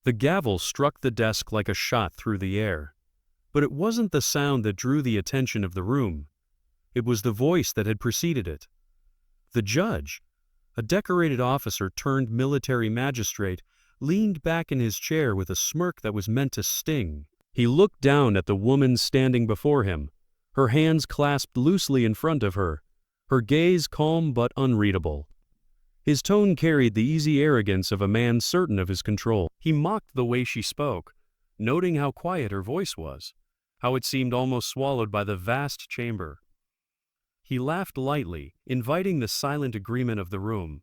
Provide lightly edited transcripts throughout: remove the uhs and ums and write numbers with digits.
The gavel struck the desk like a shot through the air. But it wasn't the sound that drew the attention of the room. It was the voice that had preceded it. The judge, a decorated officer turned military magistrate, leaned back in his chair with a smirk that was meant to sting. He looked down at the woman standing before him, her hands clasped loosely in front of her, her gaze calm but unreadable. His tone carried the easy arrogance of a man certain of his control. He mocked the way she spoke, noting how quiet her voice was, how it seemed almost swallowed by the vast chamber. He laughed lightly, inviting the silent agreement of the room.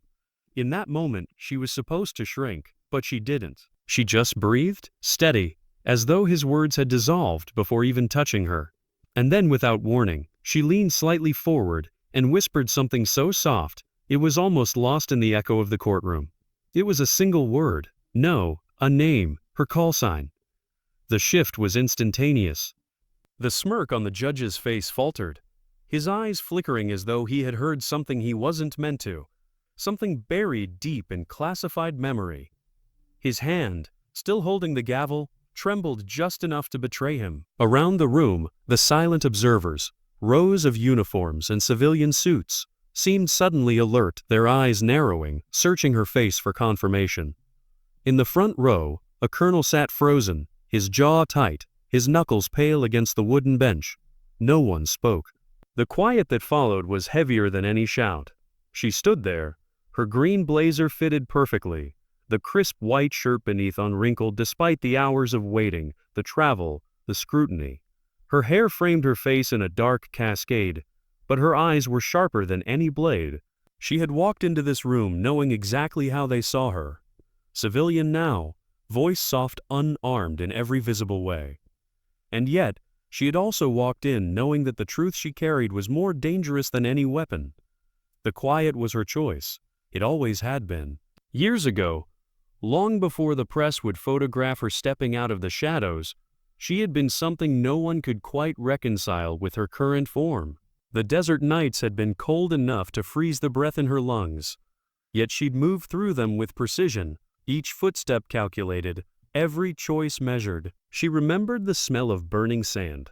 In that moment, she was supposed to shrink, but she didn't. She just breathed, steady, as though his words had dissolved before even touching her. And then, without warning, she leaned slightly forward and whispered something so soft, it was almost lost in the echo of the courtroom. It was a single word. No, a name, her call sign. The shift was instantaneous. The smirk on the judge's face faltered, his eyes flickering as though he had heard something he wasn't meant to, something buried deep in classified memory. His hand, still holding the gavel, trembled just enough to betray him. Around the room, the silent observers, rows of uniforms and civilian suits, seemed suddenly alert, their eyes narrowing, searching her face for confirmation. In the front row, a colonel sat frozen, his jaw tight, his knuckles pale against the wooden bench. No one spoke. The quiet that followed was heavier than any shout. She stood there, her green blazer fitted perfectly, the crisp white shirt beneath unwrinkled despite the hours of waiting, the travel, the scrutiny. Her hair framed her face in a dark cascade, but her eyes were sharper than any blade. She had walked into this room knowing exactly how they saw her. Civilian now, voice soft, unarmed in every visible way. And yet, she had also walked in knowing that the truth she carried was more dangerous than any weapon. The quiet was her choice. It always had been. Years ago, long before the press would photograph her stepping out of the shadows, she had been something no one could quite reconcile with her current form. The desert nights had been cold enough to freeze the breath in her lungs. Yet she'd moved through them with precision, each footstep calculated, every choice measured. She remembered the smell of burning sand,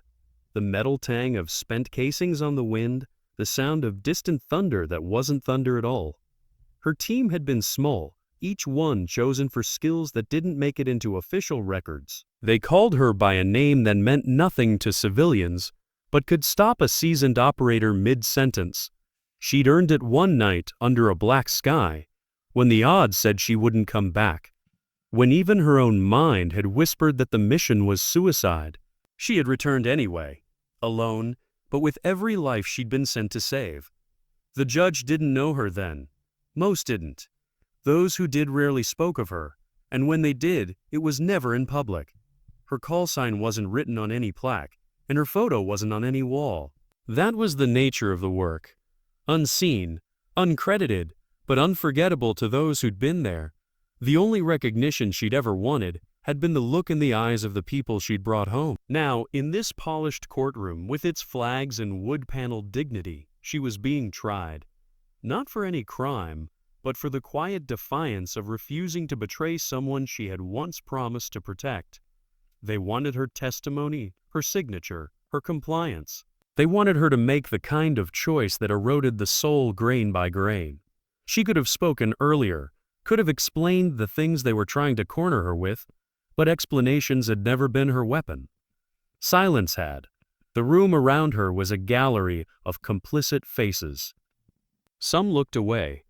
the metal tang of spent casings on the wind, the sound of distant thunder that wasn't thunder at all. Her team had been small, each one chosen for skills that didn't make it into official records. They called her by a name that meant nothing to civilians, but could stop a seasoned operator mid-sentence. She'd earned it one night under a black sky, when the odds said she wouldn't come back. When even her own mind had whispered that the mission was suicide, she had returned anyway, alone, but with every life she'd been sent to save. The judge didn't know her then. Most didn't. Those who did rarely spoke of her, and when they did, it was never in public. Her call sign wasn't written on any plaque, and her photo wasn't on any wall. That was the nature of the work. Unseen, uncredited, but unforgettable to those who'd been there. The only recognition she'd ever wanted had been the look in the eyes of the people she'd brought home. Now, in this polished courtroom with its flags and wood-paneled dignity, she was being tried. Not for any crime, but for the quiet defiance of refusing to betray someone she had once promised to protect. They wanted her testimony, her signature, her compliance. They wanted her to make the kind of choice that eroded the soul grain by grain. She could have spoken earlier, could have explained the things they were trying to corner her with, but explanations had never been her weapon. Silence had. The room around her was a gallery of complicit faces. Some looked away,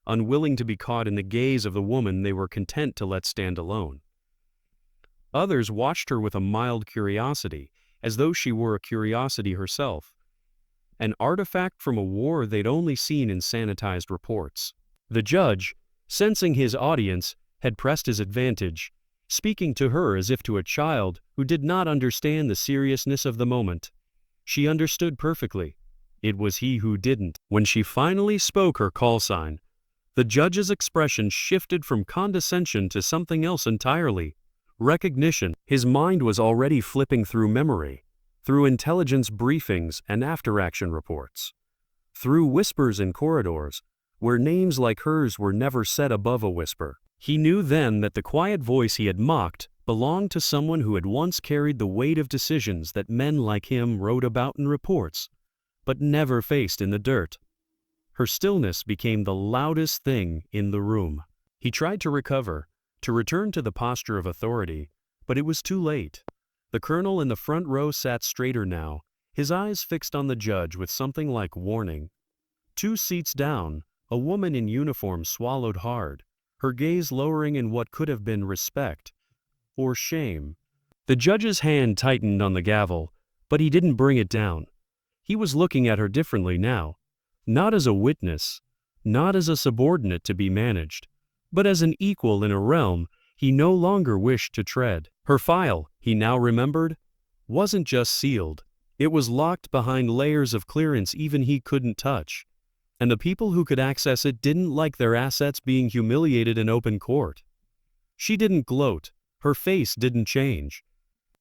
unwilling to be caught in the gaze of the woman they were content to let stand alone. Others watched her with a mild curiosity, as though she were a curiosity herself, an artifact from a war they'd only seen in sanitized reports. The judge, sensing his audience, had pressed his advantage, speaking to her as if to a child who did not understand the seriousness of the moment. She understood perfectly. It was he who didn't. When she finally spoke her call sign, the judge's expression shifted from condescension to something else entirely. Recognition. His mind was already flipping through memory, through intelligence briefings and after-action reports, through whispers in corridors, where names like hers were never said above a whisper. He knew then that the quiet voice he had mocked belonged to someone who had once carried the weight of decisions that men like him wrote about in reports, but never faced in the dirt. Her stillness became the loudest thing in the room. He tried to recover, to return to the posture of authority, but it was too late. The colonel in the front row sat straighter now, his eyes fixed on the judge with something like warning. 2 seats down, a woman in uniform swallowed hard, her gaze lowering in what could have been respect or shame. The judge's hand tightened on the gavel, but he didn't bring it down. He was looking at her differently now, not as a witness, not as a subordinate to be managed, but as an equal in a realm he no longer wished to tread. Her file, he now remembered, wasn't just sealed. It was locked behind layers of clearance even he couldn't touch, and the people who could access it didn't like their assets being humiliated in open court. She didn't gloat, her face didn't change.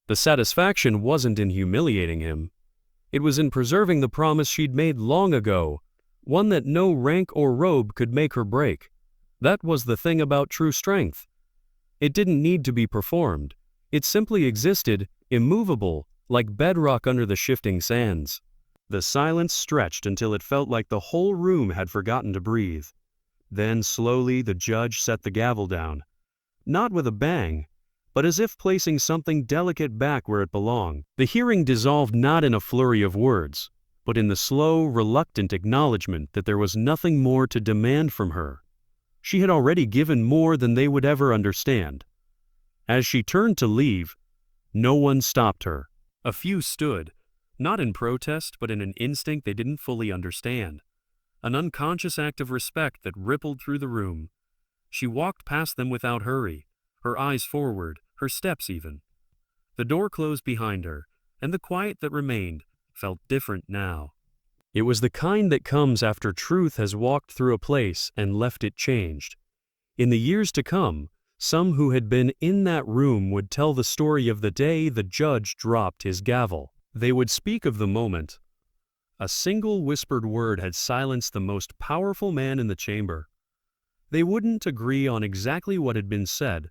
The satisfaction wasn't in humiliating him. It was in preserving the promise she'd made long ago, one that no rank or robe could make her break. That was the thing about true strength. It didn't need to be performed. It simply existed, immovable, like bedrock under the shifting sands. The silence stretched until it felt like the whole room had forgotten to breathe. Then slowly the judge set the gavel down. Not with a bang, but as if placing something delicate back where it belonged. The hearing dissolved not in a flurry of words, but in the slow, reluctant acknowledgement that there was nothing more to demand from her. She had already given more than they would ever understand. As she turned to leave, no one stopped her. A few stood, not in protest but in an instinct they didn't fully understand, an unconscious act of respect that rippled through the room. She walked past them without hurry, her eyes forward, her steps even. The door closed behind her, and the quiet that remained felt different now. It was the kind that comes after truth has walked through a place and left it changed. In the years to come, some who had been in that room would tell the story of the day the judge dropped his gavel. They would speak of the moment. A single whispered word had silenced the most powerful man in the chamber. They wouldn't agree on exactly what had been said,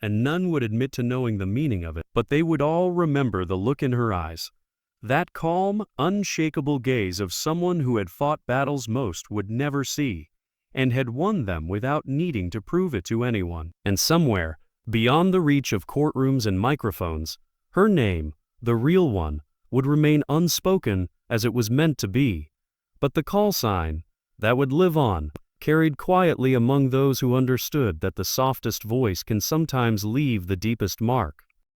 and none would admit to knowing the meaning of it, but they would all remember the look in her eyes. That calm, unshakable gaze of someone who had fought battles most would never see, and had won them without needing to prove it to anyone. And somewhere, beyond the reach of courtrooms and microphones, her name, the real one, would remain unspoken as it was meant to be. But the call sign, that would live on, carried quietly among those who understood that the softest voice can sometimes leave the deepest mark.